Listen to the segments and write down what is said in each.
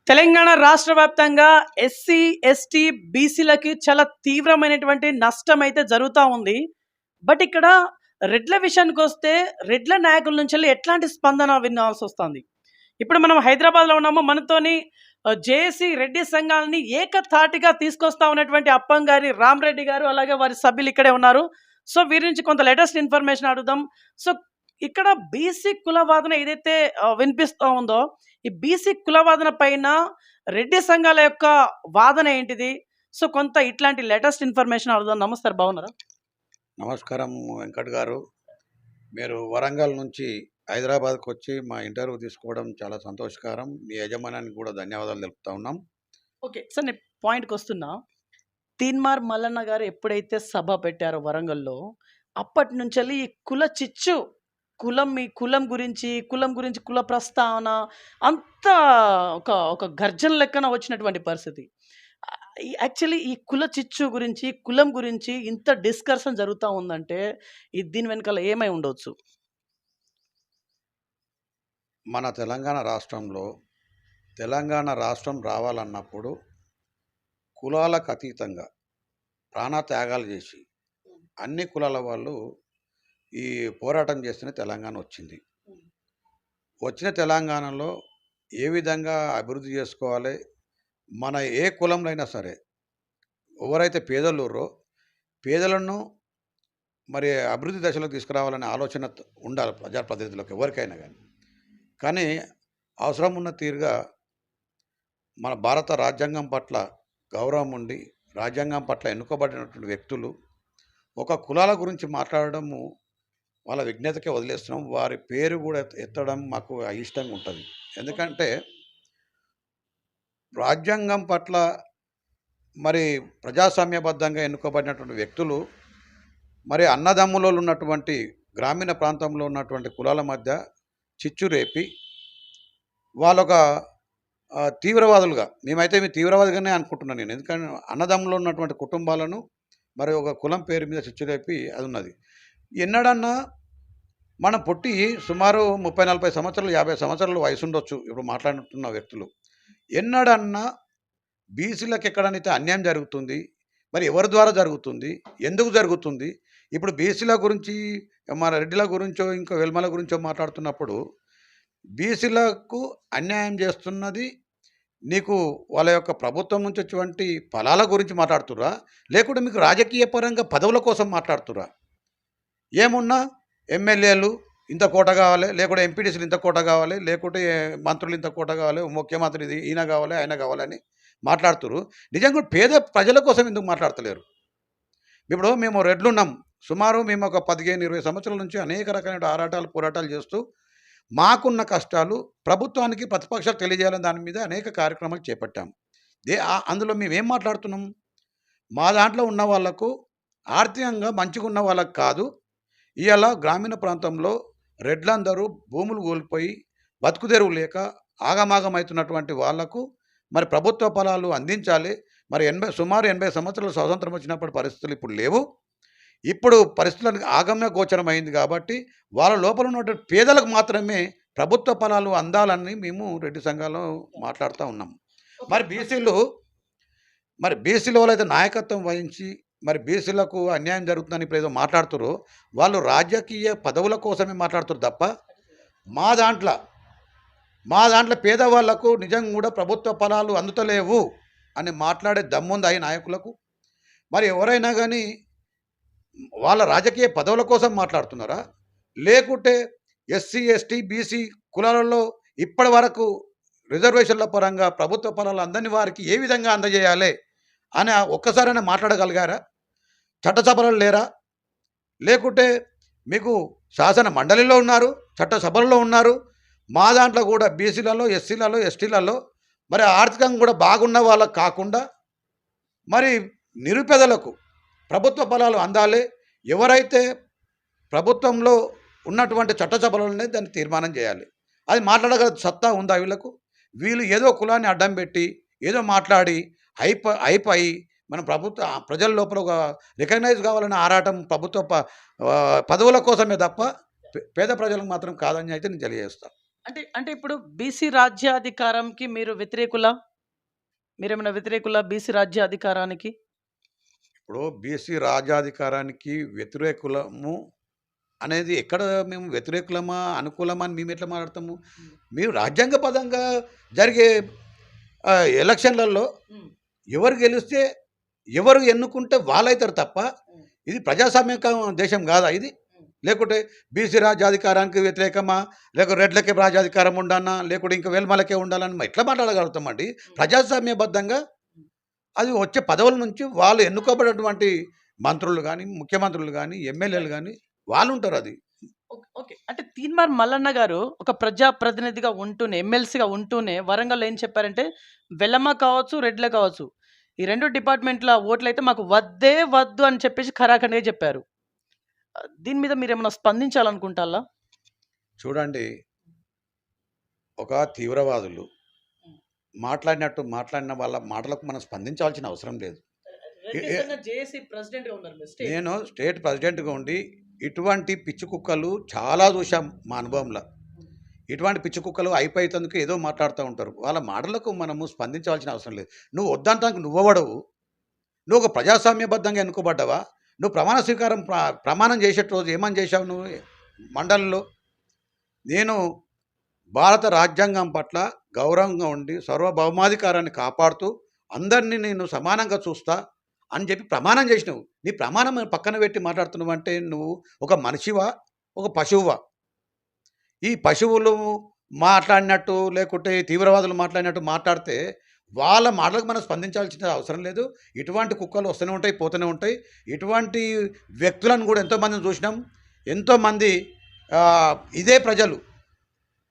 తెలంగాణ రాష్ట్ర వ్యాప్తంగా SC, ST, బీసీలకి చాలా తీవ్రమైనటువంటి నష్టం అయితే జరుగుతూ ఉంది. బట్ ఇక్కడ రెడ్ల విషయానికొస్తే రెడ్ల నాయకుల నుంచెల్లి ఎట్లాంటి స్పందన వినాల్సొస్తుంది. ఇప్పుడు మనం హైదరాబాద్‌లో ఉన్నాము. మనతోని జేఏసీ రెడ్డి సంఘాలని ఏకతాటిగా తీసుకొస్తా ఉన్నటువంటి అప్పంగారి రామరెడ్డి గారు, అలాగే వారి సభ్యులు ఇక్కడే ఉన్నారు. సో, వీరి నుంచి కొంత లేటెస్ట్ ఇన్ఫర్మేషన్ అడుగుదాం. సో, ఇక్కడ బీసీ కుల వాదన ఏదైతే వినిపిస్తా ఉందో, ఈ బీసీ కుల వాదన పైన రెడ్డి సంఘాల యొక్క వాదన ఏంటిది? సో, కొంత ఇట్లాంటి లేటెస్ట్ ఇన్ఫర్మేషన్ అడుగుదాం. నమస్తే, బాగున్నారా? నమస్కారం వెంకట్ గారు. మీరు వరంగల్ నుంచి హైదరాబాద్కి వచ్చి మా ఇంటర్వ్యూ తీసుకోవడం చాలా సంతోషకరం. మీ యజమానానికి కూడా ధన్యవాదాలు తెలుపుతా ఉన్నాం. ఓకే. సార్, నేను పాయింట్‌కొస్తున్నా. తీన్మార్ మల్లన్న గారు ఎప్పుడైతే సభ పెట్టారో వరంగల్‌లో, అప్పటి నుంచెల్లి ఈ కుల చిచ్చు, కులం గురించి కుల ప్రస్తావన అంతా ఒక ఒక గర్జన లెక్కన వచ్చినటువంటి పరిస్థితి. యాక్చువల్లీ ఈ కుల చిచ్చు గురించి, కులం గురించి ఇంత డిస్కషన్ జరుగుతా ఉందంటే, దీని వెనకాల ఏమై ఉండొచ్చు? మన తెలంగాణ రాష్ట్రం రావాలన్నప్పుడు కులాలకు అతీతంగా ప్రాణత్యాగాలు చేసి అన్ని కులాల వాళ్ళు ఈ పోరాటం చేస్తేనే తెలంగాణ వచ్చింది. వచ్చిన తెలంగాణలో ఏ విధంగా అభివృద్ధి చేసుకోవాలి, మన ఏ కులంలో అయినా సరే ఎవరైతే పేదలుర్రో పేదలను మరి అభివృద్ధి దశలోకి తీసుకురావాలనే ఆలోచన ఉండాలి ప్రజాప్రతినిధులకు ఎవరికైనా కానీ అవసరం ఉన్న తీరుగా మన భారత రాజ్యాంగం పట్ల గౌరవం ఉండి రాజ్యాంగం పట్ల ఎన్నుకోబడినటువంటి వ్యక్తులు ఒక కులాల గురించి మాట్లాడడము వాళ్ళ విజ్ఞతకే వదిలేస్తున్నాం. వారి పేరు కూడా ఎత్తడం మాకు అయిష్టంగా ఉంటుంది. ఎందుకంటే రాజ్యాంగం పట్ల మరి ప్రజాస్వామ్యబద్ధంగా ఎన్నుకోబడినటువంటి వ్యక్తులు మరి అన్నదమ్ములలో ఉన్నటువంటి గ్రామీణ ప్రాంతంలో ఉన్నటువంటి కులాల మధ్య చిచ్చు రేపి వాళ్ళొక తీవ్రవాదులుగా, మేమైతే మీ తీవ్రవాదిగానే అనుకుంటున్నాను నేను. ఎందుకంటే అన్నదమ్ములో ఉన్నటువంటి కుటుంబాలను మరి ఒక కులం పేరు మీద చిచ్చు రేపి అది ఉన్నది. ఎన్నడన్నా మనం పుట్టి సుమారు 30-40 సంవత్సరాలు 50 సంవత్సరాలు వయసు ఉండొచ్చు ఇప్పుడు మాట్లాడుతున్న వ్యక్తులు. ఎన్నడన్నా బీసీలకు ఎక్కడనైతే అన్యాయం జరుగుతుంది, మరి ఎవరి ద్వారా జరుగుతుంది, ఎందుకు జరుగుతుంది? ఇప్పుడు బీసీల గురించి మన రెడ్డిల గురించో ఇంకా వెల్మల గురించో మాట్లాడుతున్నప్పుడు బీసీలకు అన్యాయం చేస్తున్నది నీకు వాళ్ళ యొక్క ప్రభుత్వం నుంచి వచ్చేటువంటి ఫలాల గురించి మాట్లాడుతురా, లేకుంటే మీకు రాజకీయ పరంగా పదవుల కోసం మాట్లాడుతురా? ఏమున్నా ఎమ్మెల్యేలు ఇంత కోట కావాలి, లేకుంటే ఎంపీటీసీలు ఇంత కోట కావాలి, లేకుంటే మంత్రులు ఇంత కోట కావాలి, ముఖ్యమంత్రి ఈయన కావాలి ఆయన కావాలని మాట్లాడుతురు. నిజంగా పేద ప్రజల కోసం ఎందుకు మాట్లాడతలేరు? ఇప్పుడు మేము రెడ్లున్నాం, సుమారు మేము ఒక 15-20 సంవత్సరాల నుంచి అనేక రకమైన పోరాటాలు చేస్తూ మాకున్న కష్టాలు ప్రభుత్వానికి ప్రతిపక్షాలు తెలియజేయాలని దాని మీద అనేక కార్యక్రమాలు చేపట్టాము. అందులో మేమేం మాట్లాడుతున్నాం? మా దాంట్లో ఉన్న వాళ్లకు ఆర్థికంగా మంచిగా ఉన్న వాళ్ళకు కాదు, ఇవాళ గ్రామీణ ప్రాంతంలో రెడ్లందరూ భూములు కోల్పోయి బతుకుదెరువు లేక ఆగమాగమవుతున్నటువంటి వాళ్లకు మరి ప్రభుత్వ ఫలాలు అందించాలి. మరి సుమారు 80 సంవత్సరాలు స్వాతంత్రం వచ్చినప్పటి పరిస్థితులు ఇప్పుడు లేవు. ఇప్పుడు పరిస్థితులకు ఆగమ్య గోచరమైంది కాబట్టి వాళ్ళ లోపల ఉన్నటువంటి పేదలకు మాత్రమే ప్రభుత్వ ఫలాలు అందాలని మేము రెడ్డి సంఘాల్లో మాట్లాడుతూ ఉన్నాం. మరి బీసీల వాళ్ళైతే నాయకత్వం వహించి మరి బీసీలకు అన్యాయం జరుగుతుందని ఇప్పుడు ఏదో మాట్లాడుతారో వాళ్ళు రాజకీయ పదవుల కోసమే మాట్లాడుతారు తప్ప మా దాంట్లో పేదవాళ్లకు నిజంగా కూడా ప్రభుత్వ ఫలాలు అందుతలేవు అని మాట్లాడే దమ్ముంది ఈ నాయకులకు. మరి ఎవరైనా కానీ వాళ్ళ రాజకీయ పదవుల కోసం మాట్లాడుతున్నారా, లేకుంటే ఎస్సీ, ఎస్టీ, బీసీ కులాలలో ఇప్పటి వరకు రిజర్వేషన్ల పరంగా ప్రభుత్వ ఫలాలు అందని వారికి ఏ విధంగా అందజేయాలి అని ఒక్కసారైనా మాట్లాడగలిగారా? చట్టసభలలో లేరా? లేకుంటే మీకు శాసన మండలిలో ఉన్నారు, చట్టసభల్లో ఉన్నారు. మా దాంట్లో కూడా బీసీలలో, ఎస్సీలలో, ఎస్టీలలో మరి ఆర్థికంగా కూడా బాగున్న వాళ్ళకు కాకుండా మరి నిరుపేదలకు ప్రభుత్వ ఫలాలు అందాలి. ఎవరైతే ప్రభుత్వంలో ఉన్నటువంటి చట్టసభలనే దాన్ని తీర్మానం చేయాలి. అది మాట్లాడగల సత్తా ఉందా వీళ్ళకు? వీళ్ళు ఏదో కులాన్ని అడ్డం పెట్టి ఏదో మాట్లాడి అయిపోయి మన ప్రజల లోపల ఒక రికగ్నైజ్ కావాలనే ఆరాటం ప్రభుత్వ పదవుల కోసమే తప్ప పేద ప్రజలకు మాత్రం కాదని అయితే నేను తెలియజేస్తాను. అంటే అంటే ఇప్పుడు బీసీ రాజ్యాధికారంకి మీరు వ్యతిరేకులా? మీరేమైనా వ్యతిరేకులా బీసీ రాజ్యాధికారానికి? ఇప్పుడు బీసీ రాజ్యాధికారానికి వ్యతిరేకులము అనేది ఎక్కడ మేము వ్యతిరేకులమా, అనుకూలమా అని మేమెట్లా మాట్లాడతాము? హ్మ్. మేము రాజ్యాంగపదంగా జరిగే ఎలక్షన్‌లలో హ్మ్. ఎవరు గెలిస్తే, ఎవరు ఎన్నుకుంటే వాళ్ళైతారు తప్ప, హ్మ్. ఇది ప్రజాస్వామ్యక దేశం గాదా ఇది? హ్మ్. లేకుంటే బీసీ రాజ్యాధికారానికి వ్యతిరేకమా? లేక రెడ్లకే రాజ్యాధికారం ఉండాలనా? లేకుంటే ఇంక వేల్మలకే ఉండాలని ఎట్లా మాట్లాడగలుగుతామండి? హ్మ్. ప్రజాస్వామ్యబద్ధంగా హ్మ్. అది వచ్చే పదవుల నుంచి వాళ్ళు ఎన్నుకోబడినటువంటి మంత్రులు గాని, ముఖ్యమంత్రులు గాని, ఎమ్మెల్యేలు రైట్. గాని వాళ్ళుంటారది. ఓకే. ఓకే. అంటే తీన్మార్ మల్లన్న గారు ఒక ప్రజా ప్రతినిధిగా ఉంటూనే, ఎమ్మెల్సీగా ఉంటూనే వరంగల్‌లో ఏం చెప్పారంటే, వెలమ కావచ్చు, రెడ్ల కావచ్చు. ఈ 2 డిపార్ట్‌మెంట్‌ల ఓట్లయితే మాకు వద్దే వద్దు అని చెప్పేసి ఖరాఖండిగా చెప్పారు. దీని మీద మీరేమన్నా స్పందించాలనుకుంటాల్లా? చూడండి, ఒక తీవ్రవాదులు హ్మ్. మాట్లాడినట్టు మాట్లాడిన వాళ్ళ మాటలకు మనం స్పందించాల్సిన అవసరం లేదు. ఎ రెడ్డి ఎ సంఘం జేఏసీ ప్రెసిడెంట్‌గా ఉన్నారు మీరు స్టేట్. నేను స్టేట్ ప్రెసిడెంట్‌గా ఉండి ఇటువంటి పిచ్చి కుక్కలు చాలా చూశాం మా అనుభవంల. హ్మ్. ఇటువంటి పిచ్చి కుక్కలు అయిపోయేతందుకు ఏదో మాట్లాడుతా ఉంటారు. వాళ్ళ మాటలకు మనము స్పందించాల్సిన అవసరం లేదు. నువ్వు వద్దంటానికి నువ్వెవడవు? నువ్వు ఒక ప్రజాస్వామ్యబద్ధంగా ఎన్నుకోబడ్డావా? నువ్వు ప్రమాణ స్వీకారం ప్రమాణం చేసేటి రోజు ఏమని చేశావు నువ్వు మండలిలో? నేను భారత రాజ్యాంగం పట్ల గౌరవంగా ఉండి సార్వభౌమాధికారాన్ని కాపాడుతూ అందరినీ నేను సమానంగా చూస్తా అని చెప్పి ప్రమాణం చేసినావు. నీ ప్రమాణం పక్కన పెట్టి మాట్లాడుతున్నావంటే నువ్వు ఒక మనిషివా? ఒక పశువువా? ఈ పశువులు మాట్లాడినట్టు లేకుంటే తీవ్రవాదులు మాట్లాడినట్టు మాట్లాడితే వాళ్ళ మాటలకు మనం స్పందించాల్సిన అవసరం లేదు. ఇటువంటి కుక్కలు వస్తూనే ఉంటాయి, పోతూనే ఉంటాయి. ఇటువంటి వ్యక్తులను కూడా ఎంతోమందిని చూసినాం. ఎంతోమంది ఇదే ప్రజలు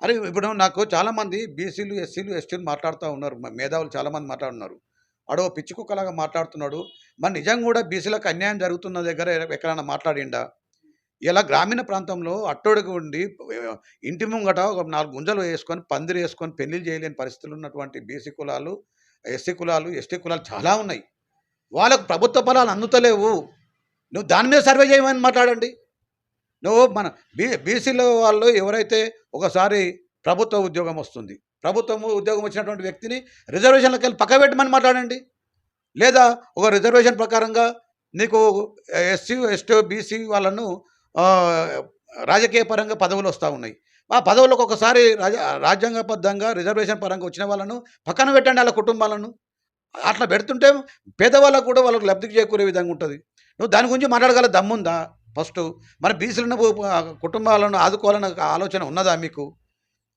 అరే ఇప్పుడు నాకు చాలామంది బీసీలు, ఎస్సీలు, ఎస్టీలు మాట్లాడుతూ ఉన్నారు. మేధావులు చాలామంది మాట్లాడుతున్నారు. ఆడో పిచ్చి కుక్కలాగా మాట్లాడుతున్నాడు. మరి నిజంగా కూడా బీసీలకు అన్యాయం జరుగుతున్న దగ్గర ఎక్కడైనా మాట్లాడిండా? ఇలా గ్రామీణ ప్రాంతంలో అట్టడుగు ఉండి ఇంటి ముంగట ఒక 4 గుంజలు వేసుకొని, పందిరి వేసుకొని పెళ్లిళ్ళు చేయలేని పరిస్థితులు ఉన్నటువంటి బీసీ కులాలు, ఎస్సీ కులాలు, ఎస్టీ కులాలు చాలా ఉన్నాయి. వాళ్ళకు ప్రభుత్వ ఫలాలు అందుతలేవు. నువ్వు దాని మీద సర్వే చేయమని మాట్లాడండి. నువ్వు మన బీసీలో వాళ్ళు ఎవరైతే ఒకసారి ప్రభుత్వ ఉద్యోగం వస్తుంది. ప్రభుత్వం ఉద్యోగం వచ్చినటువంటి వ్యక్తిని రిజర్వేషన్‌లకెళ్ళి పక్కబెట్టమని మాట్లాడండి. లేదా ఒక రిజర్వేషన్ ప్రకారంగా నీకు ఎస్సీ, ఎస్టీ, బీసీ వాళ్ళను ఆహ్, రాజకీయ పరంగా పదవులొస్తా ఉన్నాయి. ఆ పదవులకు ఒకసారి రాజ్యాంగబద్ధంగా రిజర్వేషన్ పరంగా వచ్చిన వాళ్ళను పక్కన పెట్టండి ఆళ్ళ కుటుంబాలను. అట్లా పెడుతుంటే పేదవాళ్ళకు కూడా వాళ్ళకి లబ్ధి చేకూరే విధంగా ఉంటది. నువ్వు దాని గురించి మాట్లాడగల దమ్ముందా ఫస్టు? మరి బీసీలను కుటుంబాలను ఆదుకోవాలన్న ఆలోచన ఉన్నదా మీకు?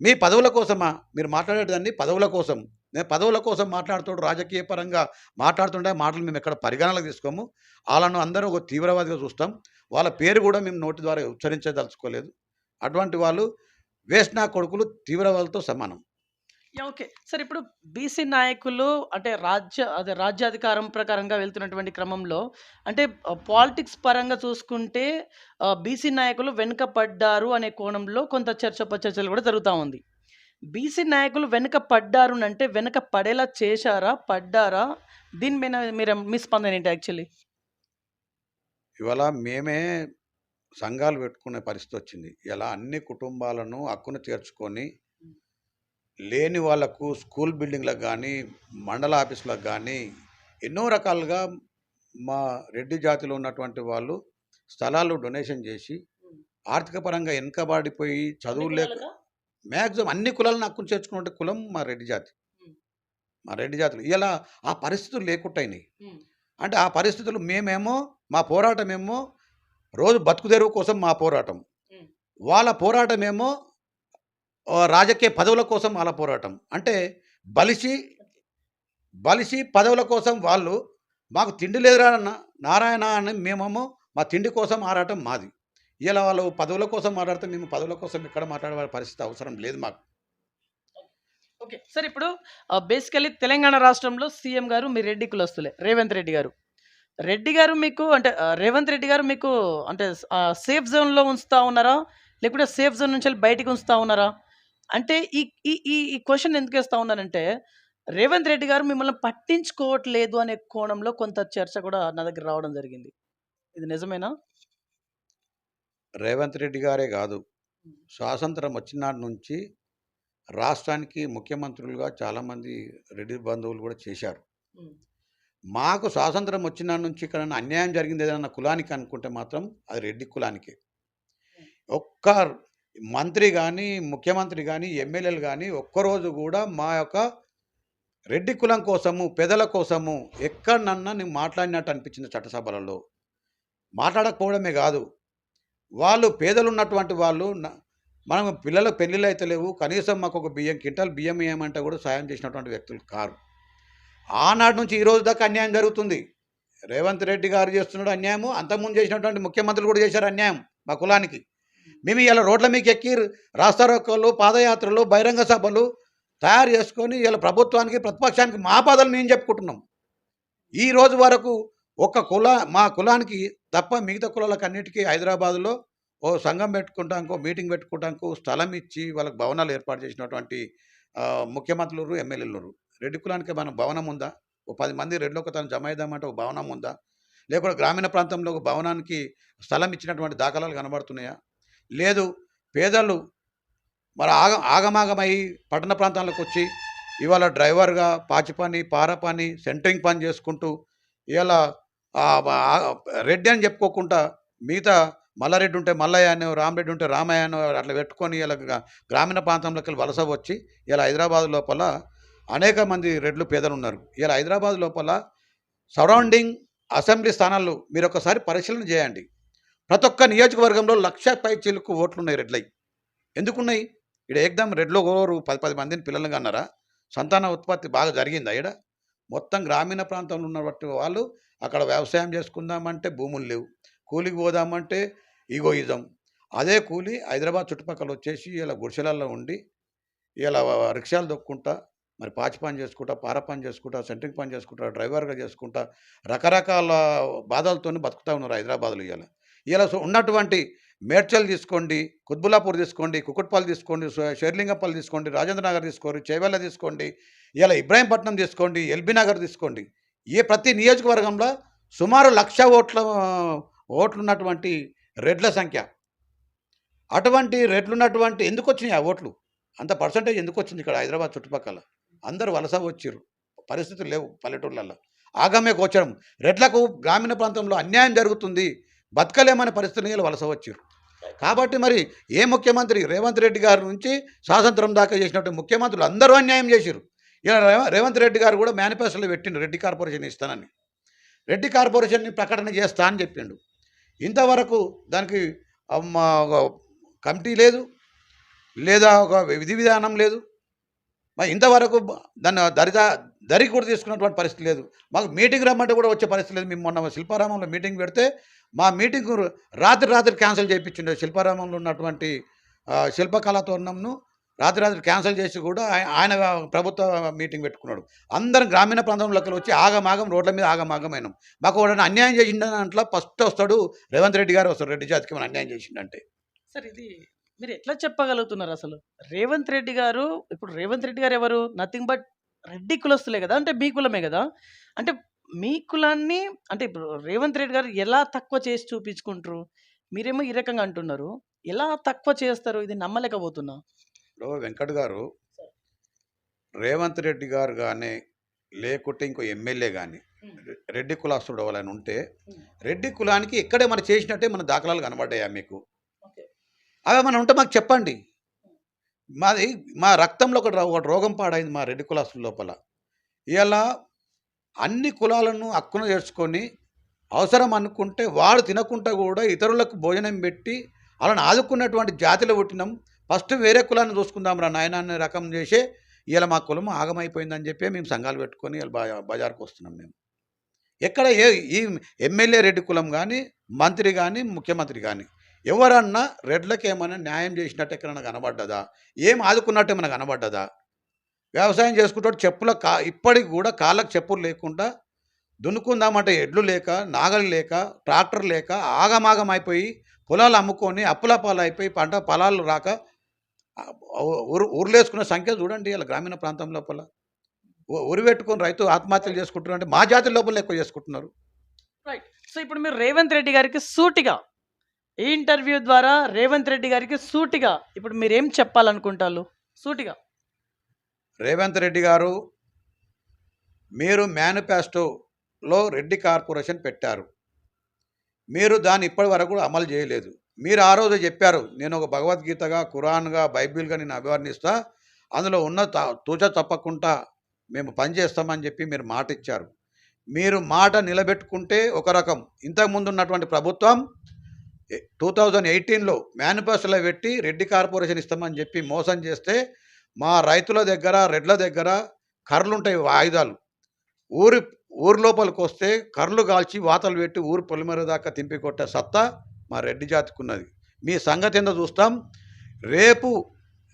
మీ పదవుల కోసమా? మీరు మాట్లాడేటిదన్నీ పదవుల కోసం. నేను పదవుల కోసం మాట్లాడుతోడు రాజకీయ పరంగా మాట్లాడుతుంటే ఆ మాటలు మేము ఎక్కడ పరిగణనలోకి తీసుకోము. ఆళ్ళను అందరూ ఒక తీవ్రవాదిగా చూస్తాం. వాళ్ళ పేరు కూడా మేము నోటి ద్వారా ఉచ్చరించదలుచుకోలేదు. అటువంటి వాళ్ళు వేస్ట్ నా కొడుకులు తీవ్రవాదులతో సమానం. యాహ్! ఓకే. సరే ఇప్పుడు బీసీ నాయకులు అంటే రాజ్యాధికారం ప్రకారంగా వెళ్తున్నటువంటి క్రమంలో అంటే పాలిటిక్స్ పరంగా చూసుకుంటే బీసీ నాయకులు వెనుకపడ్డారు అనే కోణంలో కొంత చర్చోపచర్చలు కూడా జరుగుతా ఉంది. బీసీ నాయకులు వెనుక పడ్డారు వెనక పడేలా చేశారా? పడ్డారా? దీని మీద మీ స్పందన ఏంటి యాక్చువల్లీ? ఇవాళ మేమే సంఘాలు పెట్టుకునే పరిస్థితొచ్చింది. ఇలా అన్ని కుటుంబాలను హక్కున చేర్చుకొని లేని వాళ్ళకు స్కూల్ బిల్డింగ్‌లకు గానీ, మండల ఆఫీసులకు గానీ, ఎన్నో రకాలుగా మా రెడ్డి జాతిలో ఉన్నటువంటి వాళ్ళు స్థలాలు డొనేషన్ జేసి, హ్మ్. ఆర్థిక పరంగా వెనకబడిపోయి అన్ని చదువులు లేక కులాలకా? మాక్సిమం అన్ని కులాలను హక్కును చేర్చుకునే కులం మా రెడ్డి జాతి. హ్మ్. మా రెడ్డి జాతిలో. ఇయాల ఆ పరిస్థితులు లేకుంటయినాయి. హ్మ్. అంటే ఆ పరిస్థితులు మేమేమో మా పోరాటమేమో రోజు బతుకు తెరువు కోసం మా పోరాటం. హ్మ్. వాళ్ళ పోరాటమేమో రాజకీయ పదవుల కోసం వాళ్ళ పోరాటం. అంటే బలిసి బలిసి పదవుల కోసం వాళ్ళు, మాకు తిండి లేదురా నారాయణ అని మేమేమో మా తిండి కోసం ఆరాటం మాది. ఇలా వాళ్ళు పదవుల కోసం మాట్లాడితే మేము పదవుల కోసం ఇక్కడ మాట్లాడే పరిస్థితి అవసరం లేదు మాకు. ఓకే. సరే ఇప్పుడు బేసికల్లీ తెలంగాణ రాష్ట్రంలో సీఎం గారు మీ రెడ్డి కులస్తులే. రేవంత్ రెడ్డి గారు. రెడ్డి గారు మీకు అంటే రేవంత్ రెడ్డి గారు మీకు అంటే సేఫ్ జోన్‌లో ఉంచుతా ఉన్నారా? లేకపోతే సేఫ్ జోన్ నుంచెళ్ళి బయటికి ఉంచుతా ఉన్నారా? అంటే ఈ ఈ ఈ ఈ క్వెషన్ ఎందుకేస్తా ఉన్నానంటే, రేవంత్ రెడ్డి గారు మిమ్మల్ని పట్టించుకోవట్లేదు అనే కోణంలో కొంత చర్చ కూడా నా దగ్గర రావడం జరిగింది. ఇది నిజమేనా? రేవంత్ రెడ్డి గారే గాదు. హ్మ్. స్వాతంత్రం వచ్చినాటి నుంచి రాష్ట్రానికి ముఖ్యమంత్రులుగా చాలామంది రెడ్డి బంధువులు కూడా చేశారు. మాకు స్వాతంత్రం వచ్చిన నుంచి ఇక్కడ అన్యాయం జరిగింది ఏదైనా కులానికి అనుకుంటే మాత్రం అది రెడ్డి కులానికే. ఒక్క మంత్రి గాని, ముఖ్యమంత్రి గాని, ఎమ్మెల్యేలు గాని ఒక్కరోజు గూడా మా యొక్క రెడ్డి కులం కోసము, పేదల కోసము ఎక్కడనన్నా నేను మాట్లాడినట్టు అనిపించింది చట్టసభలలో. మాట్లాడకపోవడమే గాదు, వాళ్ళు పేదలున్నటువంటి వాళ్ళు మనం పిల్లలకు పెళ్ళిళ్ళు అయితలేవు. కనీసం మాకొక క్వింటాల్ బియ్యం ఇయ్యమంటే కూడా సాయం చేసినటువంటి వ్యక్తులు కారు. ఆనాటి నుంచి ఈ రోజు దాకా అన్యాయం జరుగుతుంది. రేవంత్ రెడ్డి గారు చేస్తున్నాడు అన్యాయము. అంతకుముందు చేసినటువంటి ముఖ్యమంత్రులు కూడా చేశారు అన్యాయం మా కులానికి. మేము ఇలా రోడ్ల మీకు ఎక్కి రాస్తారోకోలు, పాదయాత్రలు, బహిరంగ సభలు తయారు చేసుకొని ఇలా ప్రభుత్వానికి, ప్రతిపక్షానికి మా బాధలు మేము చెప్పుకుంటున్నాం. ఈ రోజు వరకు మా కులానికి తప్ప మిగతా కులాలకు అన్నిటికీ హైదరాబాద్లో ఓ సంఘం పెట్టుకుంటానికో, మీటింగ్ పెట్టుకుంటానికో స్థలం ఇచ్చి వాళ్ళకి భవనాలు ఏర్పాటు చేసినటువంటి ముఖ్యమంత్రులు, ఎమ్మెల్యేలు. రెడ్డి కులానికి మన భవనం ఉందా? ఓ 10 మంది రెడ్లు ఒకతను జమ అయిద్దామంటే ఒక భవనం ఉందా? లేకపోతే గ్రామీణ ప్రాంతంలో ఒక భవనానికి స్థలం ఇచ్చినటువంటి దాఖలాలు కనబడుతున్నాయా? లేదు. పేదలు మరి ఆగమాగమై పట్టణ ప్రాంతాలకు వచ్చి ఇవాళ డ్రైవర్గా పాచి పని, పార పని, సెంటరింగ్ పని చేసుకుంటూ ఇవాళ రెడ్డి అని చెప్పుకోకుండా మిగతా మల్లారెడ్డి ఉంటే మల్లయ్య అనో, రామరెడ్డి ఉంటే రామయ్య అనో అట్లా పెట్టుకొని ఇలా గ్రామీణ ప్రాంతంలోకి వలస వచ్చి ఇలా హైదరాబాద్ లోపల అనేక మంది రెడ్లు పేదలు ఉన్నారు. ఇలా హైదరాబాద్ లోపల సరౌండింగ్ అసెంబ్లీ స్థానాలు మీరు ఒకసారి పరిశీలన చేయండి. ప్రతి ఒక్క నియోజకవర్గంలో 1,00,000 పై చిలుకు ఓట్లున్నాయి రెడ్లయి. ఎందుకున్నాయి? ఇక్కడ ఏకదం రెడ్లో ఓరు 10 మందిని పిల్లలుగా అన్నారా? సంతాన ఉత్పత్తి బాగా జరిగిందా? ఇక్కడ మొత్తం గ్రామీణ ప్రాంతంలో ఉన్నటువంటి వాళ్ళు అక్కడ వ్యవసాయం చేసుకుందామంటే భూములు లేవు, కూలికి పోదామంటే ఈగోయిజం. అదే కూలి హైదరాబాద్ చుట్టుపక్కల వచ్చేసి ఇలా గుడిసెలల్లో ఉండి ఇలా రిక్షాలు దొక్కుంటా, మరి పాచి పని చేసుకుంటా, పార పని చేసుకుంటా, సెంట్రింగ్ పని చేసుకుంటా, డ్రైవర్గా చేసుకుంటా రకరకాల బాధలతోని బతుకుతూ ఉన్నారు హైదరాబాద్లో. ఇలా ఉన్నటువంటి మేడ్చల్ తీసుకోండి, కుత్బుల్లాపూర్ తీసుకోండి, కుకుట్పల్లి తీసుకోండి, షేర్లింగపల్లి తీసుకోండి, రాజేంద్ర నగర్ తీసుకోండి, చేవెళ్ళ తీసుకోండి, ఇలా ఇబ్రాహీంపట్నం తీసుకోండి, ఎల్బీ నగర్ తీసుకోండి. ప్రతి నియోజకవర్గంలో సుమారు 1,00,000 ఓట్లున్నటువంటి రెడ్ల సంఖ్య. అటువంటి రెడ్లున్నటువంటి ఎందుకు వచ్చినాయి ఆ ఓట్లు? అంత పర్సంటేజ్ ఎందుకు వచ్చింది ఇక్కడ హైదరాబాద్ చుట్టుపక్కల? అందరూ వలస వచ్చిర్రు. పరిస్థితులు లేవు పల్లెటూళ్ళల్లో. ఆగమ్య గోచరం. రెడ్లకు గ్రామీణ ప్రాంతంలో అన్యాయం జరుగుతుంది, బతకలేమనే పరిస్థితులు వలస వచ్చిర్రు. కాబట్టి మరి ఏ ముఖ్యమంత్రి రేవంత్ రెడ్డి గారి నుంచి స్వాతంత్రం దాకా చేసినటువంటి ముఖ్యమంత్రులు అందరూ అన్యాయం చేసిర్రు. ఇలా రేవంత్ రెడ్డి గారు కూడా మేనిఫెస్టోలో పెట్టిండు రెడ్డి కార్పొరేషన్ ఇస్తానని. రెడ్డి కార్పొరేషన్ని ప్రకటన చేస్తా అని చెప్పిండు. ఇంతవరకు దానికి ఒక కమిటీ లేదు, లేదా ఒక విధి విధానం లేదు. మరి ఇంతవరకు దాన్ని దరికి కూడా తీసుకున్నటువంటి పరిస్థితి లేదు. మాకు మీటింగ్ రమ్మంటే కూడా వచ్చే పరిస్థితి లేదు. మేము మొన్న శిల్పారామంలో మీటింగ్ పెడితే మా మీటింగ్ రాత్రి క్యాన్సిల్ చేయించిండే. శిల్పారామంలో ఉన్నటువంటి శిల్పకళాతోరణంను రాత్రి క్యాన్సిల్ చేసి కూడా ఆయన ప్రభుత్వ మీటింగ్ పెట్టుకున్నాడు. అందరం గ్రామీణ ప్రాంతంలోకి వచ్చి ఆగమాగం రోడ్ల మీద ఆగమాగమైనాం. మాకు వాడని అన్యాయం చేసిండని అంట్లో ఫస్ట్ వస్తాడు రేవంత్ రెడ్డి గారు వస్తాడు. రెడ్డి జాతికి మనం అన్యాయం చేసిండంటే సార్ ఇది మీరు ఎట్లా చెప్పగలుగుతున్నారు అసలు? రేవంత్ రెడ్డి గారు ఇప్పుడు రేవంత్ రెడ్డి గారు ఎవరు? నథింగ్ బట్ రెడ్డి కులస్తులే కదా, అంటే మీ కులమే కదా. అంటే మీ కులాన్ని అంటే ఇప్పుడు రేవంత్ రెడ్డి గారు ఎలా తక్కువ చేసి చూపించుకుంటారు? మీరేమో ఈ రకంగా అంటున్నారు. ఎలా తక్కువ చేస్తారు? ఇది నమ్మలేకపోతున్నా. ఇప్పుడు వెంకట్ గారు, రేవంత్ రెడ్డి గారు కానీ లేకుంటే ఇంకో ఎమ్మెల్యే కానీ రెడ్డి కులాస్తుడు ఎవరైనా ఉంటే రెడ్డి కులానికి ఇక్కడే మనం చేసినట్టే మన దాఖలాలు కనబడ్డాయా మీకు? అవి మనం ఉంటే మాకు చెప్పండి. మా రక్తంలో ఒక రోగం పాడైంది మా రెడ్డి కులాస్తుల లోపల. ఇలా అన్ని కులాలను హక్కున చేర్చుకొని అవసరం అనుకుంటే వాడు తినకుండా కూడా ఇతరులకు భోజనం పెట్టి వాళ్ళని ఆదుకున్నటువంటి జాతిలో పుట్టినాం. ఫస్ట్ వేరే కులాన్ని చూసుకుందాం రా నాయన అనే రకం చేసే ఇలా మా కులం ఆగమైపోయిందని చెప్పి మేము సంఘాలు పెట్టుకొని ఇలా బజార్కు వస్తున్నాం. మేము ఎక్కడ ఈ ఎమ్మెల్యే రెడ్డి కులం కానీ, మంత్రి కానీ, ముఖ్యమంత్రి కానీ ఎవరన్నా రెడ్లకి ఏమైనా న్యాయం చేసినట్టు ఎక్కడన్నా కనబడ్డదా? ఏం ఆదుకున్నట్టు ఏమైనా కనబడ్డదా? వ్యవసాయం చేసుకుంటాడు ఇప్పటికి కూడా కాళ్ళకు చెప్పులు లేకుండా దున్నుకుందామంటే ఎడ్లు లేక, నాగలి లేక, ట్రాక్టర్ లేక ఆగమాగం అయిపోయి పొలాలు అమ్ముకొని అప్పుల అయిపోయి పంట పొలాలు రాక ఊర్లేసుకున్న సంఖ్య చూడండి. ఇలా గ్రామీణ ప్రాంతం లోపల ఉరి పెట్టుకొని రైతు ఆత్మహత్యలు చేసుకుంటున్నారు. అంటే మా జాతి లోపల ఎక్కువ చేసుకుంటున్నారు. రైట్. సో ఇప్పుడు మీరు రేవంత్ రెడ్డి గారికి సూటిగా ఈ ఇంటర్వ్యూ ద్వారా రేవంత్ రెడ్డి గారికి సూటిగా ఇప్పుడు మీరేం చెప్పాలనుకుంటారు? సూటిగా రేవంత్ రెడ్డి గారు, మీరు మేనిఫెస్టోలో రెడ్డి కార్పొరేషన్ పెట్టారు. మీరు దాన్ని ఇప్పటి వరకు కూడా అమలు చేయలేదు. మీరు ఆ రోజు చెప్పారు, నేను ఒక భగవద్గీతగా, ఖురాన్‌గా, బైబిల్‌గా నేను అభివర్ణిస్తా. అందులో ఉన్న తూచా తప్పకుండా మేము పనిచేస్తామని చెప్పి మీరు మాటిచ్చారు. మీరు మాట నిలబెట్టుకుంటే ఒక రకం. ఇంతకుముందు ఉన్నటువంటి ప్రభుత్వం 2018లో మేనిఫెస్టోలో పెట్టి రెడ్డి కార్పొరేషన్ ఇస్తామని చెప్పి మోసం చేస్తే, మా రైతుల దగ్గర, రెడ్ల దగ్గర కర్రలుంటాయి ఆయుధాలు. ఊరి ఊరి లోపలికొస్తే కర్రలు కాల్చి వాతలు పెట్టి ఊరు పొలిమేర దాకా తింపి కొట్టే సత్తా మా రెడ్డి జాతికున్నది. మీ సంగతి ఏందో చూస్తాం. రేపు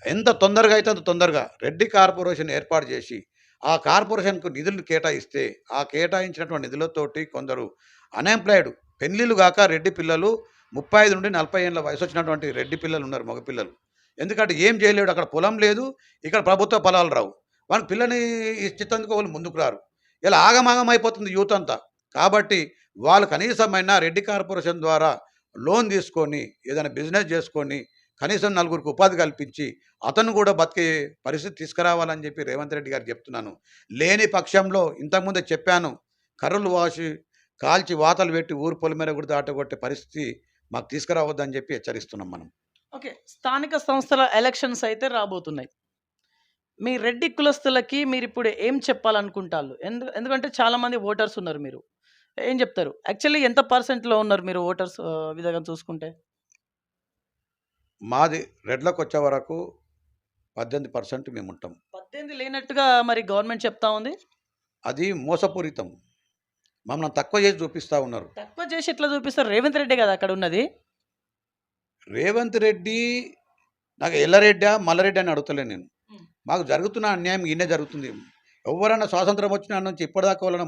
ఎంత తొందరగా అయితే అంత తొందరగా రెడ్డి కార్పొరేషన్ ఏర్పాటు చేసి, ఆ కార్పొరేషన్‌కు నిధులు కేటాయిస్తే, ఆ కేటాయించినటువంటి నిధులతోటి కొందరు అన్‌ఎంప్లాయిడ్ పెళ్ళిళ్ళు గాక రెడ్డి పిల్లలు 35 నుండి 40 ఏళ్ల వయసొచ్చినటువంటి రెడ్డి పిల్లలున్నారు, మగపిల్లలు. ఎందుకంటే ఏం చేయలేడు. అక్కడ పొలం లేదు, ఇక్కడ ప్రభుత్వ పొలాలు రావు. వాళ్ళ పిల్లని ఇచ్చేందుకు వాళ్ళు ముందుకు రారు. ఇలా ఆగమాగం అయిపోతుంది యూత్ అంతా. కాబట్టి వాళ్ళు కనీసమైనా రెడ్డి కార్పొరేషన్ ద్వారా లోన్ తీసుకొని ఏదైనా బిజినెస్ చేసుకొని కనీసం నలుగురికి ఉపాధి కల్పించి అతను కూడా బతికే పరిస్థితి తీసుకురావాలని చెప్పి రేవంత్ రెడ్డి గారికి చెప్తున్నాను. లేని పక్షంలో ఇంతకుముందే చెప్పాను, కర్రలు కాల్చి వాతలు పెట్టి ఊరు పొలిమేర కూడా దాటగొట్టే పరిస్థితి మాకు తీసుకురావద్దని చెప్పి హెచ్చరిస్తున్నాం మనం. ఓకే. స్థానిక సంస్థల ఎలక్షన్స్ అయితే రాబోతున్నాయి. మీ రెడ్డి కులస్తులకి మీరిప్పుడు ఏం చెప్పాలనుకుంటాళ్ళు? ఎందుకంటే చాలామంది ఓటర్స్ ఉన్నారు మీరు. ఏం చెప్తారు? యాక్చువల్లీ ఎంత పర్సెంట్‌లో ఉన్నారు మీరు ఓటర్స్ విధంగా చూసుకుంటే? మాది రెడ్లకొచ్చే వరకు 18% మేముంటాం. 18 లేనట్టుగా మరి గవర్నమెంట్ చెప్తా ఉంది. అది మోసపూరితం. మమ్మల్ని తక్కువ చేసి చూపిస్తా ఉన్నారు. తక్కువ చేసి ఎట్లా చూపిస్తారు? రేవంత్ రెడ్డే కదా అక్కడ ఉన్నది. రేవంత్ రెడ్డి, నాకు ఎల్లారెడ్డా, మల్లారెడ్డి అని అడుగుతలేను నేను. హ్మ్. మాకు జరుగుతున్న అన్యాయం ఈయనే జరుగుతుంది. ఎవరైనా స్వాతంత్రం వచ్చిన నుంచి ఇప్పటిదాకా వాళ్ళని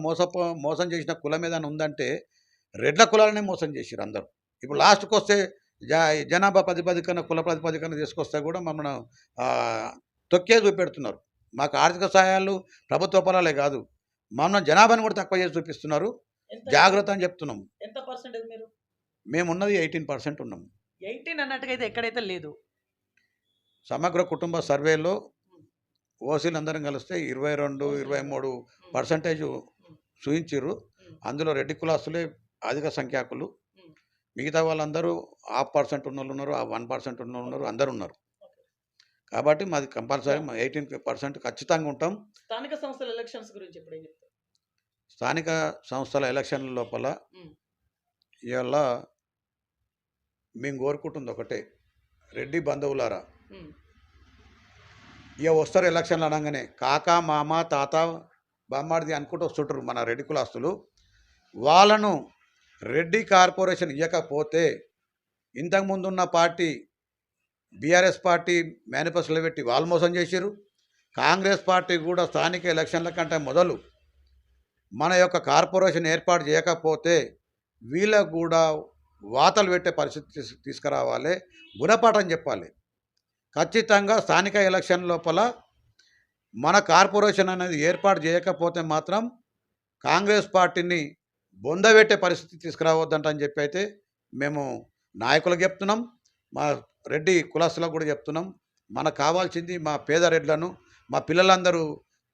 మోసం చేసిన కులం ఏదైనా ఉందంటే రెడ్ల కులాలనే మోసం చేసిర్రు అందరూ. ఇప్పుడు లాస్ట్‌కొస్తే జనాభా ప్రాతిపదికన, కుల ప్రాతిపదికన తీసుకొస్తే కూడా మమ్మల్ని తొక్కే చూపెడుతున్నారు. మాకు ఆర్థిక సహాయాలు ప్రభుత్వ పరాలే కాదు, మమ్మల్ని జనాభాను కూడా తక్కువ చేసి చూపిస్తున్నారు. ఎంత జాగ్రత్త అని చెప్తున్నాం. ఎంత పర్సెంటేజ్ మీరు? మేమున్నది 18% ఉన్నాం. 18 అన్నట్టుగా అయితే ఎక్కడైతే లేదు. సమగ్ర కుటుంబ సర్వేలో ఓసీలందరం కలిస్తే 22, 23% చూయించిర్రు. అందులో రెడ్డి కులాస్తులే అధిక సంఖ్యాకులు. మిగతా వాళ్ళందరూ 0.5% ఉన్నోళ్ళు ఉన్నారు, 1% ఉన్నోళ్ళు ఉన్నారు, అందరూ ఉన్నారు. కాబట్టి మాది కంపల్సరీ 18% ఖచ్చితంగా ఉంటాం. స్థానిక సంస్థల ఎలక్షన్స్ గురించి ఇప్పుడు ఏం చెప్తారు? స్థానిక సంస్థల ఎలక్షన్ల లోపల హ్మ్. ఇవాళ మేము కోరుకుంటుంది ఒకటే, రెడ్డి బంధువులారా, హ్మ్. ఇక వస్తారు ఎలక్షన్లు అనగానే కాక, మామ, తాత, బామ్మాడిది అనుకుంటూ వస్తుంటారు మన రెడ్డి కులాస్తులు. వాళ్ళను రెడ్డి కార్పొరేషన్ ఇవ్వకపోతే ఇంతకుముందు ఉన్న పార్టీ బీఆర్ఎస్ పార్టీ మేనిఫెస్టోలో పెట్టి వాళ్ళు మోసం చేసిర్రు. కాంగ్రెస్ పార్టీ కూడా స్థానిక ఎలక్షన్ల కంటే మొదలు మన యొక్క కార్పొరేషన్ ఏర్పాటు చేయకపోతే వీళ్ళకు కూడా వాతలు పెట్టే పరిస్థితి తీసుకురావాలి, గుణపాఠం చెప్పాలి. ఖచ్చితంగా స్థానిక ఎలక్షన్ లోపల మన కార్పొరేషన్ అనేది ఏర్పాటు చేయకపోతే మాత్రం కాంగ్రెస్ పార్టీని బొందబెట్టే పరిస్థితి తీసుకురావద్దంటని చెప్పి అయితే మేము నాయకులకు చెప్తున్నాం, మా రెడ్డి కులస్తులకు కూడా చెప్తున్నాం. మనకు కావాల్సింది మా పేద రెడ్లను, మా పిల్లలందరూ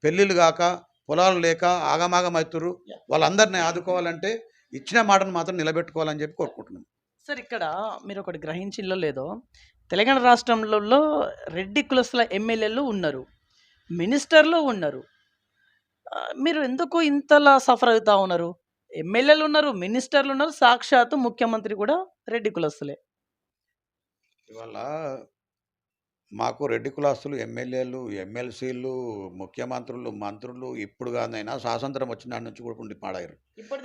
పెళ్ళిళ్ళు కాక, పొలాలు లేక ఆగమాగం అవుతుర్రు. వాళ్ళందరినీ ఆదుకోవాలంటే ఇచ్చిన మాటను మాత్రం నిలబెట్టుకోవాలని చెప్పి కోరుకుంటున్నాం. సార్ ఇక్కడ మీరు ఒకటి గ్రహించిందో లేదో, తెలంగాణ రాష్ట్రంలో రెడ్డి కులస్తుల ఎమ్మెల్యేలు ఉన్నారు, మినిస్టర్లు ఉన్నారు. మీరు ఎందుకు ఇంతలా సఫర్ అవుతా ఉన్నారు? ఎమ్మెల్యేలు ఉన్నారు, మినిస్టర్లు ఉన్నారు, సాక్షాత్తు ముఖ్యమంత్రి కూడా రెడ్డి కులస్తులే. ఇవాళ మాకు రెడ్డి కులాస్తులు ఎమ్మెల్యేలు, ఎమ్మెల్సీలు, ముఖ్యమంత్రులు, మంత్రులు ఇప్పుడు కాదైనా స్వాతంత్రం వచ్చిన నాటి నుంచి కూడా ఉండి పాడారు.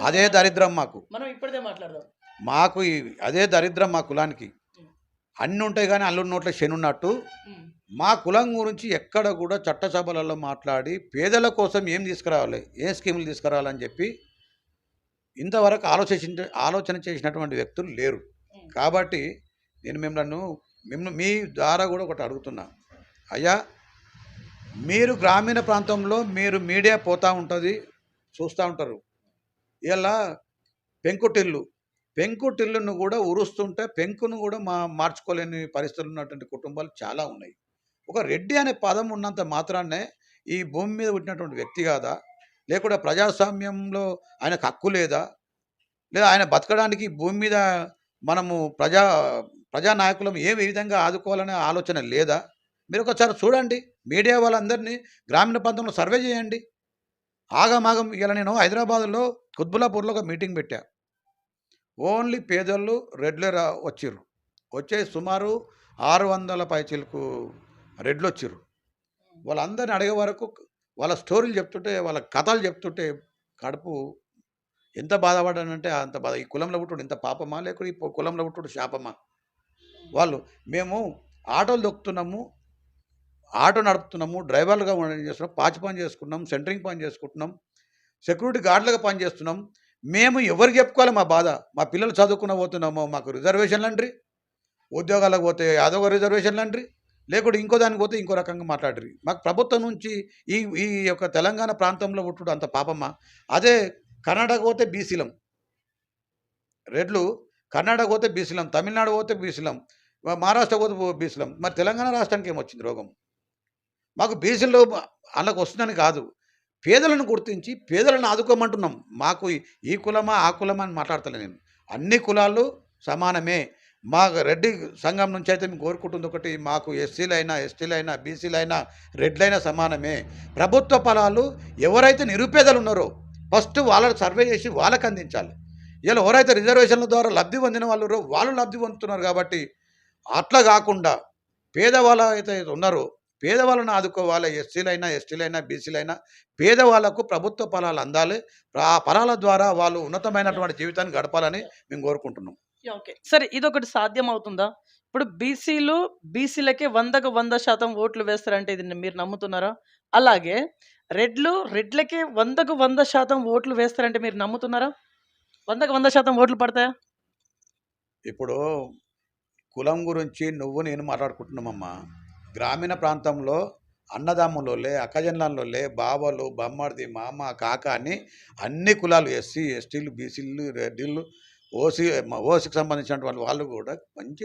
అదే దరిద్రం మాకు. మనం ఇప్పుడే మాట్లాడదాం. మాకు అదే దరిద్రం మా కులానికి. అన్నీ ఉంటాయి కానీ అల్లుడి నోట్ల శనున్నట్టు మా కులం గురించి ఎక్కడ కూడా చట్టసభలలో మాట్లాడి పేదల కోసం ఏం తీసుకురావాలి, ఏ స్కీములు తీసుకురావాలని చెప్పి ఇంతవరకు ఆలోచన చేసినటువంటి వ్యక్తులు లేరు. కాబట్టి నేను మిమ్మల్ని మీ ద్వారా కూడా ఒకటి అడుగుతున్నా. అయ్యా, మీరు గ్రామీణ ప్రాంతంలో మీరు మీడియా పోతూ ఉంటుంది, చూస్తూ ఉంటారు. ఇలా పెంకుటిల్లును కూడా ఉరుస్తుంటే పెంకును కూడా మార్చుకోలేని పరిస్థితులు ఉన్నటువంటి కుటుంబాలు చాలా ఉన్నాయి. ఒక రెడ్డి అనే పదం ఉన్నంత మాత్రాన్నే ఈ భూమి మీద పుట్టినటువంటి వ్యక్తి కాదా? లేకుంటే ప్రజాస్వామ్యంలో ఆయనకు హక్కు లేదా? లేదా ఆయన బతకడానికి ఈ భూమి మీద మనము ప్రజానాయకులం ఏ విధంగా ఆదుకోవాలనే ఆలోచన లేదా? మీరొకసారి చూడండి. మీడియా వాళ్ళందరినీ గ్రామీణ ప్రాంతంలో సర్వే చేయండి. ఆగమాగం ఇయాల నేను హైదరాబాద్‌లో కుత్బుల్లాపూర్‌లో ఒక మీటింగ్ పెట్టా. ఓన్లీ పేదోళ్ళు రెడ్‌లే వచ్చిర్రు. వచ్చే సుమారు 600 పైచిలుకు రెడ్లొచ్చిర్రు. వాళ్ళందరిని అడిగే వరకు వాళ్ళ స్టోరీలు చెప్తుంటే, వాళ్ళ కథలు చెప్తుంటే కడుపు ఎంత బాధపడ్డానంటే అంత బాధ. ఈ కులంలో పుట్టుడు ఇంత పాపమా? లేకపోతే ఈ కులంలో పుట్టుడు శాపమా? వాళ్ళు మేము ఆటోలు తొక్కుతున్నాము, ఆటో నడుపుతున్నాము, డ్రైవర్లుగా చేస్తున్నాం, పాచి పని చేసుకుంటున్నాం, సెంటరింగ్ పని చేసుకుంటున్నాం, సెక్యూరిటీ గార్డులుగా పనిచేస్తున్నాం. మేము ఎవరికి చెప్పుకోవాలి మా బాధ? మా పిల్లలు చదువుకున్న పోతున్నాము, మాకు రిజర్వేషన్లండ్రి, ఉద్యోగాలకు పోతే అదొక రిజర్వేషన్లండ్రి, లేకుంటే ఇంకో దానికి పోతే ఇంకో రకంగా మాట్లాడరు. మాకు ప్రభుత్వం నుంచి ఈ ఈ యొక్క తెలంగాణ ప్రాంతంలో పుట్టుడు అంత పాపమా? అదే కర్ణాటక పోతే బీసీలం రెడ్లు, కర్ణాటక పోతే బీసీలం, తమిళనాడు పోతే బీసీలం, మహారాష్ట్ర పోతే బీసీలం. మరి తెలంగాణ రాష్ట్రానికి ఏమొచ్చింది రోగం? మాకు బీసీలో వాళ్ళకి వస్తుందని కాదు. పేదలను గుర్తించి పేదలను ఆదుకోమంటున్నాం. మాకు ఈ కులమా, ఆ కులమా అని మాట్లాడతలే నేను. అన్ని కులాలు సమానమే. మా రెడ్డి సంఘం నుంచి అయితే మేము కోరుకుంటుంది ఒకటి, మాకు ఎస్సీలైనా, ఎస్టీలైనా, బీసీలైనా, రెడ్లైనా సమానమే. ప్రభుత్వ ఫలాలు ఎవరైతే నిరుపేదలు ఉన్నారో ఫస్ట్ వాళ్ళని సర్వే చేసి వాళ్ళకి అందించాలి. ఇలా ఎవరైతే రిజర్వేషన్ల ద్వారా లబ్ధి పొందిన వాళ్ళు వాళ్ళు లబ్ధి పొందుతున్నారు కాబట్టి అట్లా కాకుండా పేదవాళ్ళు అయితే ఉన్నారో పేదవాళ్ళని ఆదుకోవాలి. ఎస్సీలైనా, ఎస్టీలైనా, బీసీలైనా పేదవాళ్ళకు ప్రభుత్వ ఫలాలు అందాలి. ఆ ఫలాల ద్వారా వాళ్ళు ఉన్నతమైనటువంటి జీవితాన్ని గడపాలని మేము కోరుకుంటున్నాం. ఓకే. సరే ఇదొకటి సాధ్యమవుతుందా? ఇప్పుడు బీసీలకే 100కి 100% ఓట్లు వేస్తారంటే ఇది మీరు నమ్ముతున్నారా? అలాగే రెడ్లకే 100కి 100% ఓట్లు వేస్తారంటే మీరు నమ్ముతున్నారా? 100కి 100% ఓట్లు పడతాయా? ఇప్పుడు కులం గురించి నువ్వు నేను మాట్లాడుకుంటున్నామమ్మా. గ్రామీణ ప్రాంతంలో అన్నదమ్ములోలే, అక్కజనులోలే, బావలు, బమ్మర్ది, మామ, కాక అని అన్ని కులాలు ఎస్సీ, ఎస్టీలు, బీసీలు, రెడ్డిలు, ఓసీకి సంబంధించినటువంటి వాళ్ళు కూడా మంచి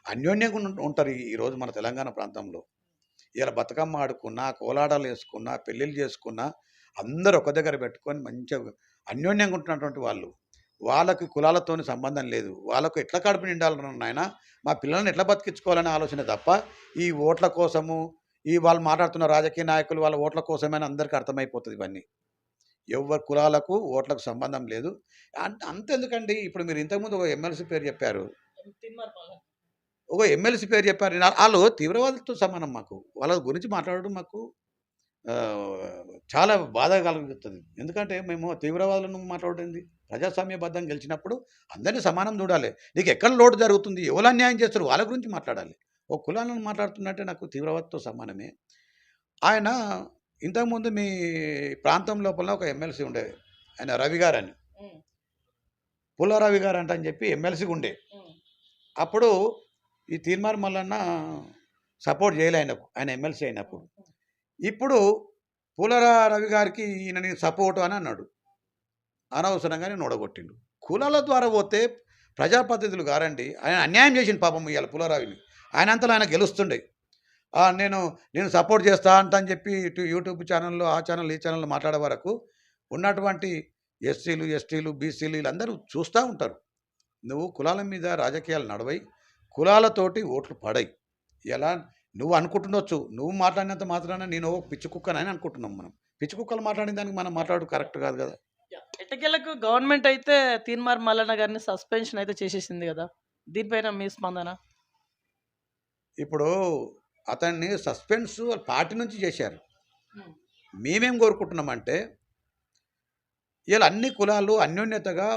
అన్యోన్యంగా ఉంటారు ఈరోజు మన తెలంగాణ ప్రాంతంలో. ఇలా బతుకమ్మ ఆడుకున్నా, కోలాటాలు వేసుకున్నా, పెళ్ళిళ్ళు చేసుకున్నా అందరూ ఒక దగ్గర పెట్టుకొని మంచిగా అన్యోన్యంగా ఉంటున్నటువంటి వాళ్ళు. వాళ్ళకి కులాలతోని సంబంధం లేదు. వాళ్ళకు ఎట్లా కడుపు నిండాలన్నా నాయన, మా పిల్లల్ని ఎట్లా బతికించుకోవాలనే ఆలోచన తప్ప ఈ ఓట్ల కోసము, ఈ వాళ్ళు మాట్లాడుతున్న రాజకీయ నాయకులు వాళ్ళ ఓట్ల కోసమని అందరికీ అర్థమైపోతుంది ఇవన్నీ. ఎవరి కులాలకు ఓట్లకు సంబంధం లేదు. అంతెందుకండి, ఇప్పుడు మీరు ఇంతకుముందు ఒక ఎమ్మెల్సీ పేరు చెప్పారు. ఒక ఎమ్మెల్సీ పేరు చెప్పారు. ఆళ్ళు తీవ్రవాదులతో సమానం మాకు. వాళ్ళ గురించి మాట్లాడడం మాకు చాలా బాధ కలుగుతుంది. ఎందుకంటే మేము తీవ్రవాదులను మాట్లాడేంది? ప్రజాస్వామ్యబద్ధంగా గెలిచినప్పుడు అందరినీ సమానం చూడాలి. నీకు ఎక్కడ లోటు జరుగుతుంది, ఎవరు అన్యాయం చేస్తారు వాళ్ళ గురించి మాట్లాడాలి. ఒక కులాలను మాట్లాడుతున్నట్టే నాకు తీవ్రవాదితో సమానమే. ఆయన ఇంతకుముందు మీ ప్రాంతం లోపల ఒక ఎమ్మెల్సీ ఉండేది. ఆయన రవి గారని. పుల్ల రవి గారు అని చెప్పి ఎమ్మెల్సీగా ఉండే. అప్పుడు ఈ తీర్మార్ మల్లన్న సపోర్ట్ చేయలే ఆయనకు, ఆయన ఎమ్మెల్సీ అయినప్పుడు. ఇప్పుడు పుల్ల రవి గారికి ఈయన నేను సపోర్టు అని అన్నాడు. అనవసరంగానే నోడగొట్టిండు. కులాల ద్వారా పోతే ప్రజాప్రతినిధులు గారండి. ఆయన అన్యాయం చేసిండు పాపం ఇవాళ పుల్లారావుని. ఆయన అంతలో ఆయన గెలుస్తుండే. నేను సపోర్ట్ చేస్తా అని చెప్పి ఇటు యూట్యూబ్ ఛానల్లో, ఆ ఛానల్, ఈ ఛానల్లో మాట్లాడే వరకు ఉన్నటువంటి ఎస్సీలు, ఎస్టీలు, బీసీలు వీళ్ళందరూ చూస్తూ ఉంటారు. నువ్వు కులాల మీద రాజకీయాలు నడవై, కులాలతోటి ఓట్లు పడయి. ఎలా నువ్వు అనుకుంటుండొచ్చు, నువ్వు మాట్లాడినంత మాత్రాన నేను పిచ్చి కుక్కనని అనుకుంటున్నాం మనం. పిచ్చి కుక్కలు మాట్లాడిన దానికి మనం మాట్లాడు కరెక్ట్ కాదు కదా. ఎట్టకేలకు గవర్నమెంట్ అయితే తీన్మార్ మల్లన్న గారిని సస్పెన్షన్ అయితే చేసేసింది కదా, దీనిపైన మీ స్పందన? ఇప్పుడు అతన్ని సస్పెన్స్ పార్టీ నుంచి చేశారు. మేమేం కోరుకుంటున్నామంటే ఇలా అన్ని కులాలు అన్యోన్యతగా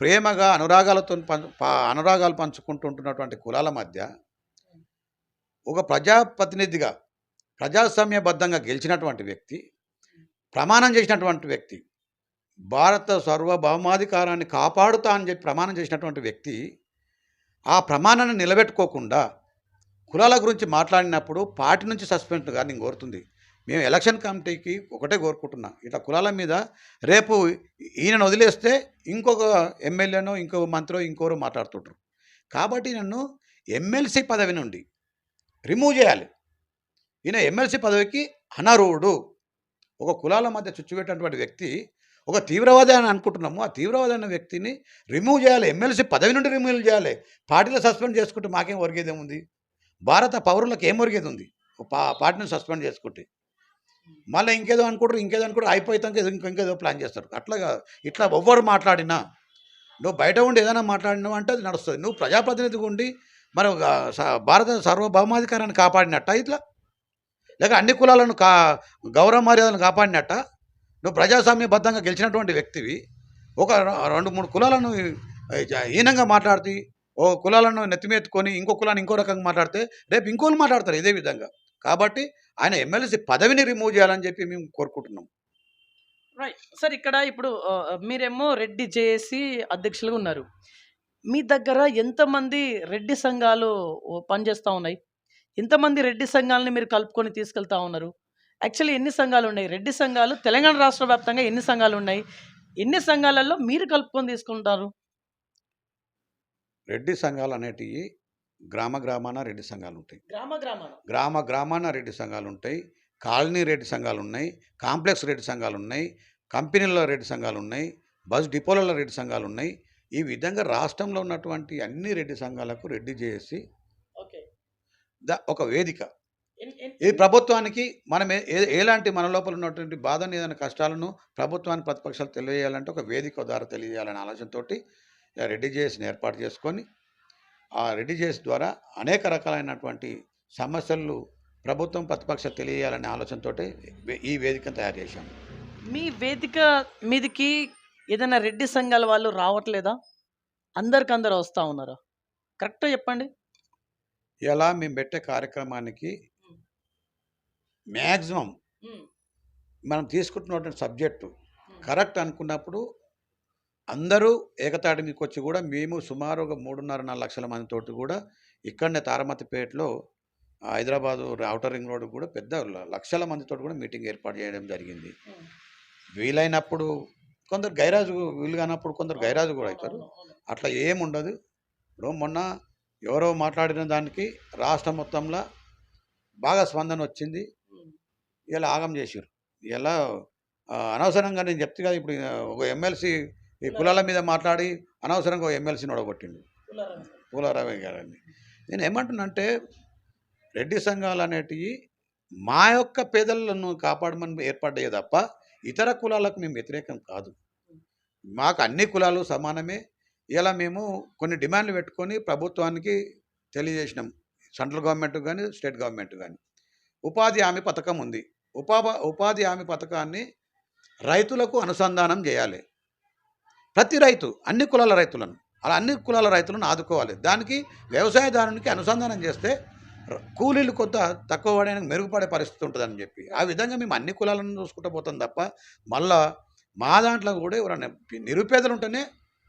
ప్రేమగా అనురాగాలు పంచుకుంటుంటున్నటువంటి కులాల మధ్య ఒక ప్రజాప్రతినిధిగా ప్రజాస్వామ్యబద్ధంగా గెలిచినటువంటి వ్యక్తి, ప్రమాణం చేసినటువంటి వ్యక్తి, భారత సార్వభౌమాధికారాన్ని కాపాడుతా అని చెప్పి ప్రమాణం చేసినటువంటి వ్యక్తి ఆ ప్రమాణాన్ని నిలబెట్టుకోకుండా కులాల గురించి మాట్లాడినప్పుడు పార్టీ నుంచి సస్పెన్షన్గా నేను కోరుతుంది. మేము ఎలక్షన్ కమిటీకి ఒకటే కోరుకుంటున్నా, ఇట్లా కులాల మీద రేపు ఈయనను వదిలేస్తే ఇంకొక ఎమ్మెల్యేనో, ఇంకో మంత్రో, ఇంకోరో మాట్లాడుతుంటారు. కాబట్టి నన్ను ఎమ్మెల్సీ పదవి నుండి రిమూవ్ చేయాలి. ఈయన ఎమ్మెల్సీ పదవికి అనర్హుడు. ఒక కులాల మధ్య చిచ్చుపెట్టినటువంటి వ్యక్తి ఒక తీవ్రవాది అని అనుకుంటున్నాము. ఆ తీవ్రవాది అన్న వ్యక్తిని రిమూవ్ చేయాలి. ఎమ్మెల్సీ పదవి నుండి రిమూవ్ చేయాలి. పార్టీలో సస్పెండ్ చేసుకుంటే మాకేం ఒరిగేదేముంది? భారత పౌరులకు ఏం ఒరిగేదుంది? పార్టీని సస్పెండ్ చేసుకుంటే. మళ్ళీ ఇంకేదో అనుకుంటారు, ఇంకేదో అనుకుంటారు, అయిపోయాక ఇంకేదో ప్లాన్ చేస్తారు. అట్లా కాదు. ఇట్లా ఎవ్వరు మాట్లాడినా నువ్వు బయట ఉండి ఏదైనా మాట్లాడినావు అంటే అది నడుస్తుంది. నువ్వు ప్రజాప్రతినిధిగా ఉండి మరి భారత సార్వభౌమాధికారాన్ని కాపాడినట్ట ఇట్లా, లేక అన్ని కులాలను గౌరవ మర్యాదలను కాపాడినట్ట. నువ్వు ప్రజాస్వామ్యబద్ధంగా గెలిచినటువంటి వ్యక్తివి ఒక 2-3 కులాలను హీనంగా మాట్లాడితే, ఓ కులాలను నెత్తిమెత్తుకొని ఇంకో కులాన్ని ఇంకో రకంగా మాట్లాడితే రేపు ఇంకోళ్ళు మాట్లాడతారు ఇదే విధంగా. కాబట్టి ఆయన ఎమ్మెల్సీ పదవిని రిమూవ్ చేయాలని చెప్పి మేము కోరుకుంటున్నాం. రైట్. సార్ ఇక్కడ ఇప్పుడు మీరేమో రెడ్డి జేఏసీ అధ్యక్షులుగా ఉన్నారు. మీ దగ్గర ఎంతమంది రెడ్డి సంఘాలు పనిచేస్తా ఉన్నాయి? ఎంతమంది రెడ్డి సంఘాలని మీరు కలుపుకొని తీసుకెళ్తా ఉన్నారు? యాక్చువల్లీ ఎన్ని సంఘాలు ఉన్నాయి? రెడ్డి సంఘాలు తెలంగాణ రాష్ట్ర వ్యాప్తంగా ఎన్ని సంఘాలు ఉన్నాయి? ఎన్ని సంఘాలలో మీరు కలుపుకొని తీసుకుంటారు? రెడ్డి సంఘాలు అనేటివి గ్రామాన రెడ్డి సంఘాలు ఉంటాయి. గ్రామాన రెడ్డి సంఘాలు ఉంటాయి. కాలనీ రెడ్డి సంఘాలు ఉన్నాయి. కాంప్లెక్స్ రెడ్డి సంఘాలు ఉన్నాయి. కంపెనీల రెడ్డి సంఘాలు ఉన్నాయి. బస్ డిపోలలో రెడ్డి సంఘాలు ఉన్నాయి. ఈ విధంగా రాష్ట్రంలో ఉన్నటువంటి అన్ని రెడ్డి సంఘాలకు రెడ్డి చేసి ఓకే. ఒక వేదిక. ఈ ప్రభుత్వానికి మనం ఎలాంటి మన లోపల ఉన్నటువంటి బాధను, ఏదైనా కష్టాలను ప్రభుత్వానికి ప్రతిపక్షాలు తెలియజేయాలంటే ఒక వేదిక ద్వారా తెలియజేయాలనే ఆలోచనతోటి రెడ్డి జేఏసీని ఏర్పాటు చేసుకొని ఆ రెడ్డి జేఏసీ ద్వారా అనేక రకాలైనటువంటి సమస్యలు ప్రభుత్వం ప్రతిపక్షాలు తెలియజేయాలనే ఆలోచనతోటి ఈ వేదికను తయారు చేశాము. మీ వేదిక మీదికి ఏదైనా రెడ్డి సంఘాల వాళ్ళు రావట్లేదా? అందరికందరూ వస్తూ ఉన్నారా? కరెక్ట్గా చెప్పండి. ఇలా మేము పెట్టే కార్యక్రమానికి మ్యాక్సిమం మనం తీసుకుంటున్నటువంటి సబ్జెక్టు కరెక్ట్ అనుకున్నప్పుడు అందరూ ఏకతాటి మీకు వచ్చి కూడా మేము సుమారు ఒక 3.5-4 లక్షల మందితోటి కూడా ఇక్కడనే తారమతిపేటలో హైదరాబాదు ఔటర్ రింగ్ రోడ్డు కూడా పెద్ద లక్షల మందితో కూడా మీటింగ్ ఏర్పాటు చేయడం జరిగింది. వీలైనప్పుడు కొందరు గైరాజు, వీలు కానప్పుడు కొందరు గైరాజు కూడా అవుతారు. అట్లా ఏముండదు. ఇప్పుడు మొన్న ఎవరో మాట్లాడిన దానికి రాష్ట్రం మొత్తంలో బాగా స్పందన వచ్చింది. ఇలా ఆగం చేసారు. ఇలా అనవసరంగా నేను చెప్తే కదా, ఇప్పుడు ఒక ఎమ్మెల్సీ ఈ కులాల మీద మాట్లాడి అనవసరంగా ఒక ఎమ్మెల్సీని ఓడగొట్టిండు, పూలారావు గారని. నేను ఏమంటున్నానంటే రెడ్డి సంఘాలు అనేటివి మా యొక్క పేదలను కాపాడమని ఏర్పడ్డాయి తప్ప ఇతర కులాలకు మేము వ్యతిరేకం కాదు. మాకు అన్ని కులాలు సమానమే. ఇలా మేము కొన్ని డిమాండ్లు పెట్టుకొని ప్రభుత్వానికి తెలియజేసినాం. సెంట్రల్ గవర్నమెంట్ కానీ స్టేట్ గవర్నమెంట్ కానీ ఉపాధి హామీ పథకం ఉంది. ఉపాధి హామీ పథకాన్ని రైతులకు అనుసంధానం చేయాలి. ప్రతి రైతు, అన్ని కులాల రైతులను, అలా అన్ని కులాల రైతులను ఆదుకోవాలి. దానికి వ్యవసాయదారునికి అనుసంధానం చేస్తే కూలీలు కొంత తక్కువ పడడానికి మెరుగుపడే పరిస్థితి ఉంటుందని చెప్పి ఆ విధంగా మేము అన్ని కులాలను చూసుకుంటూ పోతాం తప్ప మళ్ళా మా దాంట్లో కూడా ఎవరైనా నిరుపేదలు ఉంటేనే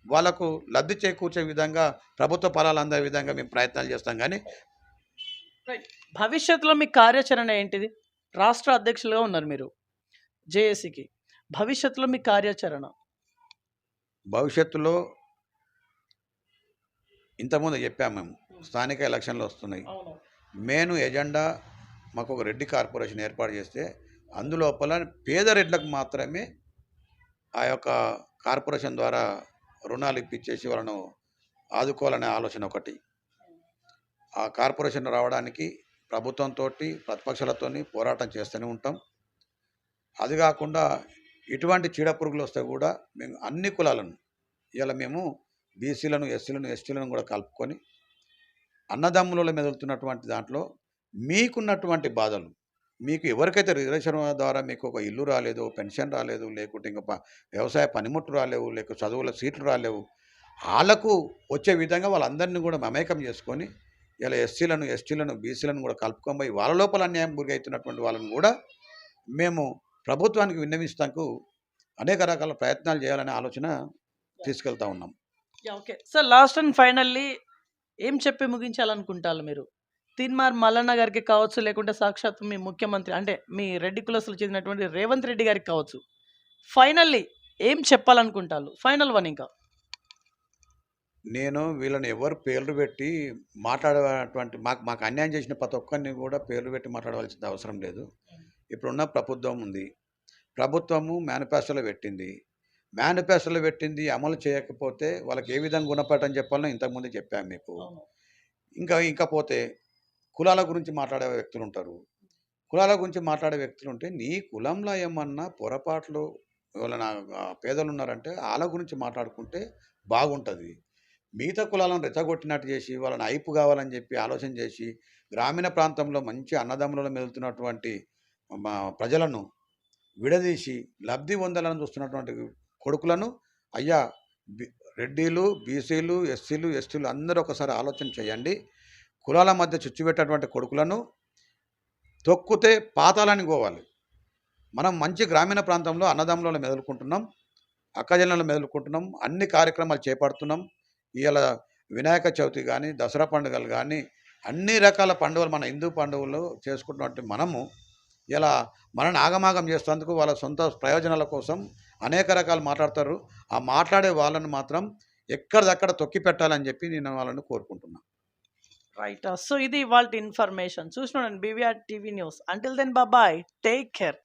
వాళ్ళకు లబ్ధి చేకూర్చే విధంగా ప్రభుత్వ ఫలాలు అందే విధంగా మేము ప్రయత్నాలు చేస్తాం. కానీ భవిష్యత్తులో మీ కార్యాచరణ ఏంటిది? రాష్ట్ర అధ్యక్షులుగా ఉన్నారు మీరు జేఏసీకి. భవిష్యత్తులో మీ కార్యాచరణ? భవిష్యత్తులో ఇంతకుముందు చెప్పాము మేము, స్థానిక ఎలక్షన్లు వస్తున్నాయి. మెయిన్ ఎజెండా మాకు ఒక రెడ్డి కార్పొరేషన్ ఏర్పాటు చేస్తే అందులోపల పేద రెడ్లకు మాత్రమే ఆ యొక్క కార్పొరేషన్ ద్వారా రుణాలు ఇప్పించేసి వాళ్ళను ఆదుకోవాలనే ఆలోచన ఒకటి. ఆ కార్పొరేషన్ రావడానికి ప్రభుత్వంతో ప్రతిపక్షాలతో పోరాటం చేస్తూనే ఉంటాం. అది కాకుండా ఇటువంటి చీడపురుగులు వస్తే కూడా మేము అన్ని కులాలను, ఇలా మేము బీసీలను, ఎస్సీలను, ఎస్టీలను కూడా కలుపుకొని అన్నదమ్ములలో మెదులుతున్నటువంటి దాంట్లో మీకున్నటువంటి బాధలు, మీకు ఎవరికైతే రిజర్వేషన్ ద్వారా మీకు ఒక ఇల్లు రాలేదు, పెన్షన్ రాలేదు, లేకుంటే ఇంకా వ్యవసాయ పనిముట్లు రాలేవు, లేక చదువుల సీట్లు రాలేవు, వాళ్ళకు వచ్చే విధంగా వాళ్ళందరినీ కూడా మమేకం చేసుకొని ఇలా ఎస్సీలను, ఎస్టీలను, బీసీలను కూడా కలుపుకొని పోయి వాళ్ళ లోపల అన్యాయం గురవుతున్నటువంటి వాళ్ళని కూడా మేము ప్రభుత్వానికి విన్నవిస్తానికి అనేక రకాల ప్రయత్నాలు చేయాలనే ఆలోచన తీసుకెళ్తా ఉన్నాం. Okay sir, last and finally ఏం చెప్పి ముగించాలనుకుంటారు మీరు? తీన్మార్ మల్లన్న గారికి కావచ్చు, లేకుంటే సాక్షాత్ మీ ముఖ్యమంత్రి అంటే మీ రెడ్డి కులస్తులు చెందినటువంటి రేవంత్ రెడ్డి గారికి కావచ్చు, ఫైనల్లీ ఏం చెప్పాలనుకుంటారు? Final one. ఇంకా నేను వీళ్ళని ఎవరు పేర్లు పెట్టి మాట్లాడేటువంటి మాకు అన్యాయం చేసిన ప్రతి ఒక్కరిని కూడా పేర్లు పెట్టి మాట్లాడవలసిన అవసరం లేదు. ఇప్పుడున్న ప్రభుత్వం ఉంది, ప్రభుత్వము మేనిఫెస్టోలో పెట్టింది. మేనిఫెస్టోలో పెట్టింది అమలు చేయకపోతే వాళ్ళకి ఏ విధంగా గుణపాఠం చెప్పాలో ఇంతకుముందే చెప్పాను మీకు. అవును. ఇంకా పోతే కులాల గురించి మాట్లాడే వ్యక్తులుంటారు. కులాల గురించి మాట్లాడే వ్యక్తులుంటే, నీ కులంలో ఏమన్నా పొరపాట్లు ఎవరైనా పేదలున్నారంటే ఆళ్ళ గురించి మాట్లాడుకుంటే బాగుంటది. మిగతా కులాలను రెచ్చగొట్టినట్టు చేసి, వాళ్ళని హైప్ కావాలని చెప్పి ఆలోచన చేసి, గ్రామీణ ప్రాంతంలో మంచి అన్నదమ్ములలో మెదులుతున్నటువంటి ప్రజలను విడదీసి లబ్ధి పొందాలని చూస్తున్నటువంటి కొడుకులను అయ్యా బి రెడ్డిలు, బీసీలు, ఎస్సీలు, ఎస్టీలు అందరూ ఒకసారి ఆలోచన చేయండి. కులాల మధ్య చిచ్చు పెట్టేటువంటి కొడుకులను తొక్కితే పాతాళానికి పోవాలి. మనం మంచి గ్రామీణ ప్రాంతంలో అన్నదమ్ములలో మెదులుకుంటున్నాం. అక్కచెల్లెళ్ళు మెదులుకుంటున్నాం. అన్ని కార్యక్రమాలు చేపడుతున్నాం. ఇయాల వినాయక చవితి గానీ, దసరా పండుగలు గానీ, అన్ని రకాల పండుగలు మన హిందూ పండుగలు చేసుకుంటున్నటువంటి మనము, ఇలా మనల్ని ఆగమాగం చేసేందుకు వాళ్ళ సొంత ప్రయోజనాల కోసం అనేక రకాలు మాట్లాడతారు. ఆ మాట్లాడే వాళ్ళను మాత్రం ఎక్కడిదక్కడ తొక్కి పెట్టాలని చెప్పి నేను వాళ్ళని కోరుకుంటున్నా. రైట్. సో ఇది ఇవాల్టి ఇన్ఫర్మేషన్. చూస్తున్నాను BVR TV news. Until then bye. Take care.